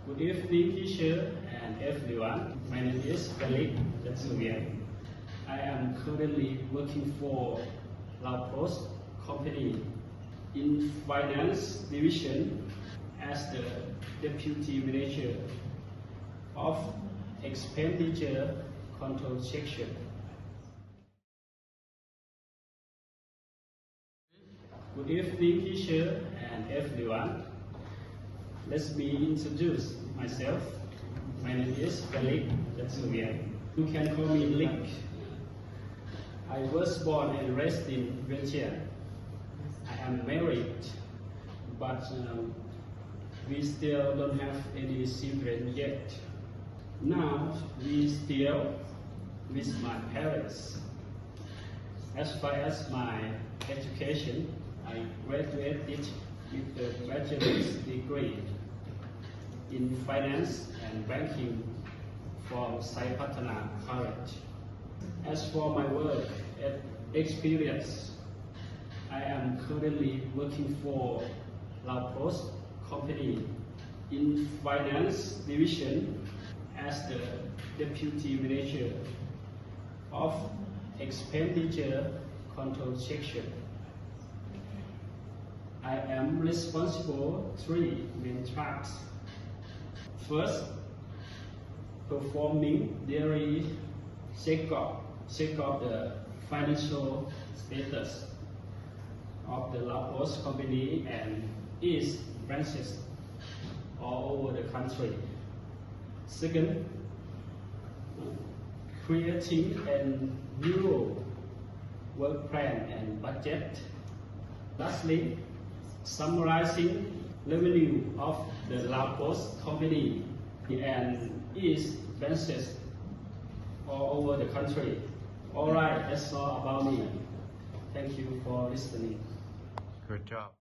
Good evening, teacher and everyone. My name is Felix Jatsuvian. I am currently working for La Poste Company in Finance Division as the Deputy Manager of Expenditure Control Section. Good evening, teacher and everyone. Let me introduce myself. My name is Felix Jatsuvian. You can call me Lick. I was born and raised in Vientiane. I am married, but we still don't have any children yet. Now we still with my parents. As far as my education, I graduated with a bachelor's degree in finance and banking from Sai Patana College. As for my work experience, I am currently working for La Poste Company in Finance Division as the Deputy Manager of Expenditure Control Section. I am responsible for 3 main tasks. First, performing daily check of the financial status of the La Poste Company and its branches all over the country. Second, creating a new work plan and budget. Lastly, summarizing revenue of the La Poste Company and its branches all over the country. Alright, that's all about me. Thank you for listening. Good job.